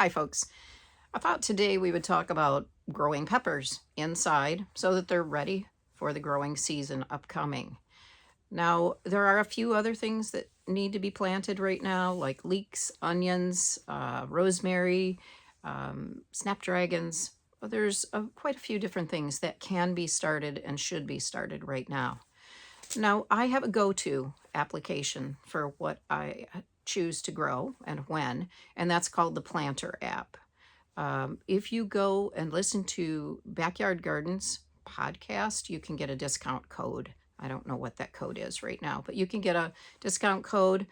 Hi folks. I thought today we would talk about growing peppers inside so that they're ready for the growing season upcoming. Now, there are a few other things that need to be planted right now, like leeks, onions, rosemary, snapdragons. There's quite a few different things that can be started and should be started right now. Now, I have a go-to application for what I choose to grow and when, and that's called the Planter app. If you go and listen to Backyard Gardens podcast, you can get a discount code. I don't know what that code is right now, but you can get a discount code.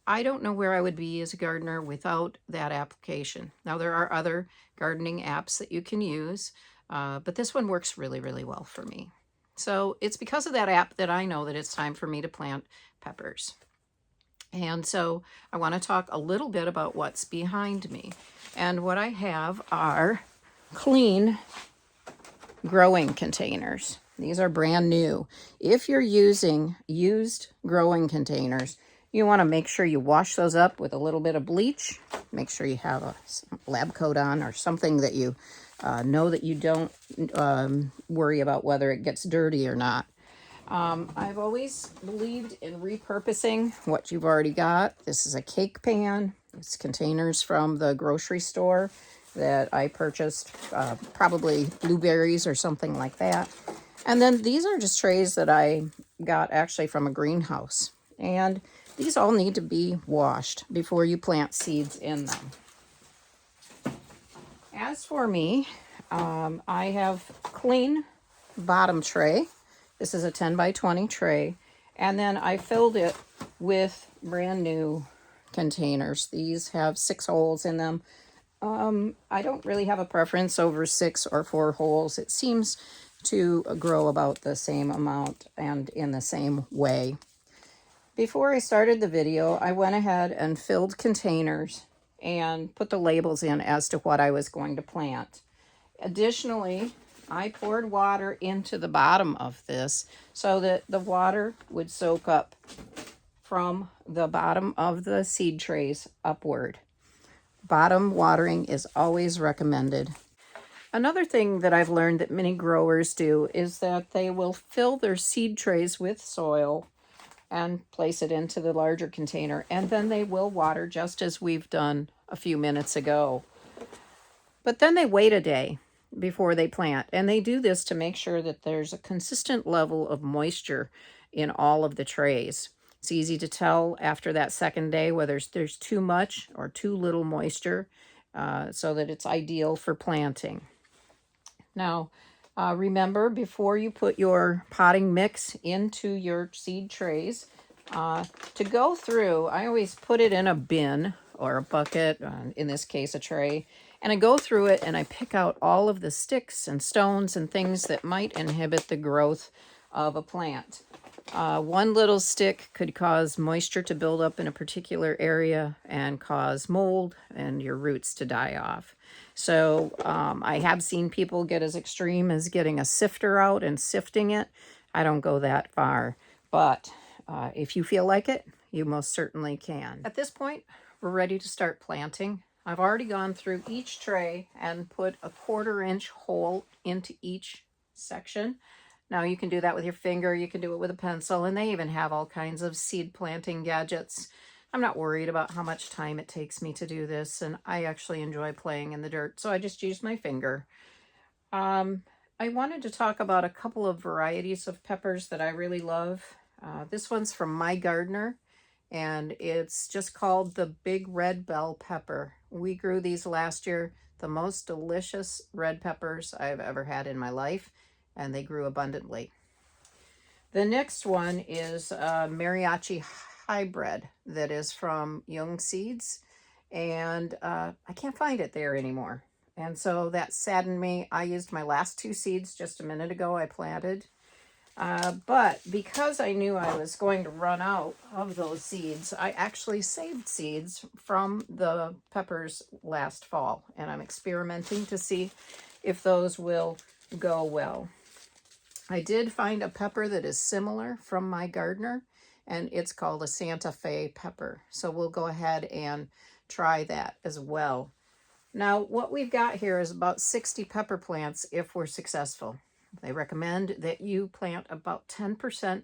I don't know where I would be as a gardener without that application. Now, there are other gardening apps that you can use, but this one works really, really well for me. So it's because of that app that I know that it's time for me to plant peppers. And so I want to talk a little bit about what's behind me. And what I have are clean growing containers. These are brand new. If you're using used growing containers, you want to make sure you wash those up with a little bit of bleach. Make sure you have a lab coat on or something that you know that you don't worry about whether it gets dirty or not. I've always believed in repurposing what you've already got. This is a cake pan. It's containers from the grocery store that I purchased, probably blueberries or something like that. And then these are just trays that I got actually from a greenhouse. And these all need to be washed before you plant seeds in them. As for me, I have clean bottom tray. This is a 10 by 20 tray. And then I filled it with brand new containers. These have 6 holes in them. I don't really have a preference over 6 or 4 holes. It seems to grow about the same amount and in the same way. Before I started the video, I went ahead and filled containers and put the labels in as to what I was going to plant. Additionally, I poured water into the bottom of this so that the water would soak up from the bottom of the seed trays upward. Bottom watering is always recommended. Another thing that I've learned that many growers do is that they will fill their seed trays with soil and place it into the larger container, and then they will water just as we've done a few minutes ago. But then they wait a day before they plant, and they do this to make sure that there's a consistent level of moisture in all of the trays. It's easy to tell after that second day whether there's too much or too little moisture, so that it's ideal for planting. Now, remember, before you put your potting mix into your seed trays, to go through, I always put it in a bin or a bucket, in this case a tray, and I go through it and I pick out all of the sticks and stones and things that might inhibit the growth of a plant. One little stick could cause moisture to build up in a particular area and cause mold and your roots to die off. So I have seen people get as extreme as getting a sifter out and sifting it. I don't go that far, but if you feel like it, you most certainly can. At this point, we're ready to start planting. I've already gone through each tray and put a 1/4-inch hole into each section. Now you can do that with your finger, you can do it with a pencil, and they even have all kinds of seed planting gadgets. I'm not worried about how much time it takes me to do this, and I actually enjoy playing in the dirt, so I just use my finger. I wanted to talk about a couple of varieties of peppers that I really love. This one's from My Gardener, and it's just called the Big Red Bell Pepper. We grew these last year, the most delicious red peppers I've ever had in my life, and they grew abundantly. The next one is a Mariachi Hybrid that is from Young Seeds, and I can't find it there anymore. And so that saddened me. I used my last 2 seeds just a minute ago I planted. But because I knew I was going to run out of those seeds, I actually saved seeds from the peppers last fall, and I'm experimenting to see if those will go well. I did find a pepper that is similar from My Gardener, and it's called a Santa Fe pepper. So we'll go ahead and try that as well. Now, what we've got here is about 60 pepper plants if we're successful. They recommend that you plant about 10%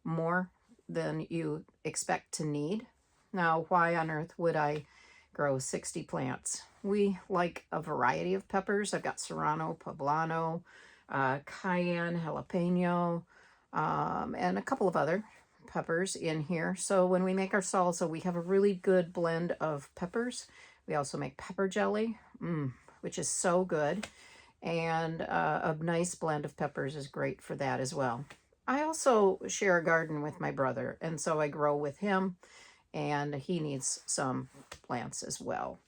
more than you expect to need. Now, why on earth would I grow 60 plants? We like a variety of peppers. I've got serrano, poblano, cayenne, jalapeno, and a couple of other peppers in here. So when we make our salsa, we have a really good blend of peppers. We also make pepper jelly, which is so good. And a nice blend of peppers is great for that as well. I also share a garden with my brother, and so I grow with him, and he needs some plants as well.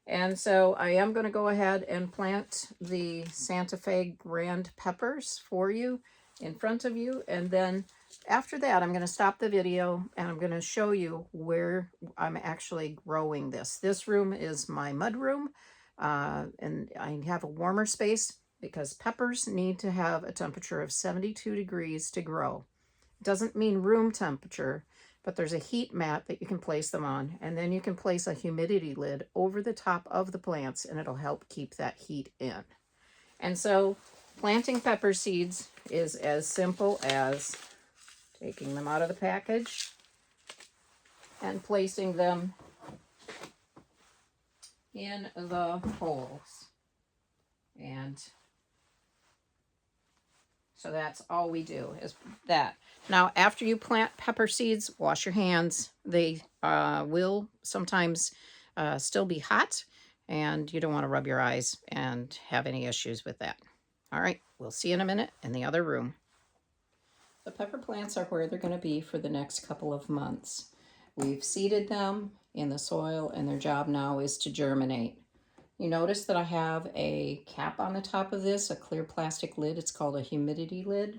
And so I am going to go ahead and plant the Santa Fe grand peppers for you in front of you. And then after that, I'm going to stop the video and I'm going to show you where I'm actually growing this. This room is my mud room, and I have a warmer space because peppers need to have a temperature of 72 degrees to grow. It doesn't mean room temperature, but there's a heat mat that you can place them on, and then you can place a humidity lid over the top of the plants, and it'll help keep that heat in. And so planting pepper seeds is as simple as taking them out of the package and placing them in the holes. And so that's all we do is that. Now, after you plant pepper seeds, wash your hands. They will sometimes still be hot, and you don't want to rub your eyes and have any issues with that. All right, we'll see you in a minute in the other room. The pepper plants are where they're going to be for the next couple of months. We've seeded them in the soil, and their job now is to germinate. You notice that I have a cap on the top of this, a clear plastic lid. It's called a humidity lid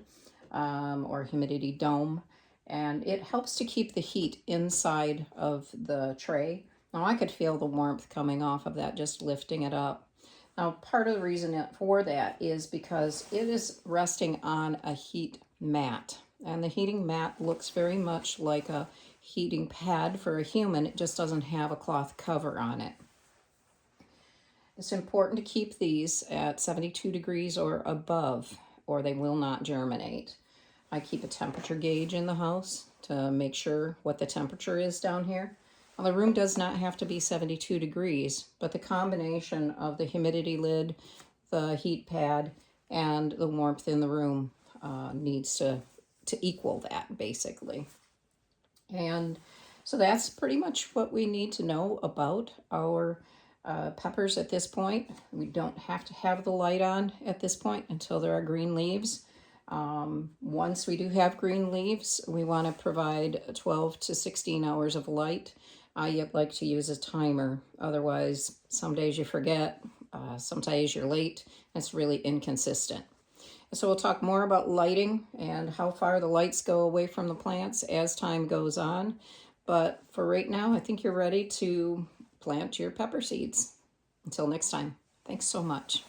or humidity dome, and it helps to keep the heat inside of the tray. Now I could feel the warmth coming off of that, just lifting it up. Now part of the reason for that is because it is resting on a heat mat, and the heating mat looks very much like a heating pad for a human. It just doesn't have a cloth cover on it. It's important to keep these at 72 degrees or above, or they will not germinate. I keep a temperature gauge in the house to make sure what the temperature is down here. Now, the room does not have to be 72 degrees, but the combination of the humidity lid, the heat pad, and the warmth in the room needs to equal that, basically. And so that's pretty much what we need to know about our peppers at this point. We don't have to have the light on at this point until there are green leaves. Once we do have green leaves, we want to provide 12 to 16 hours of light. I like to use a timer. Otherwise, some days you forget, some days you're late. It's really inconsistent. So we'll talk more about lighting and how far the lights go away from the plants as time goes on. But for right now, I think you're ready to plant your pepper seeds. Until next time, thanks so much.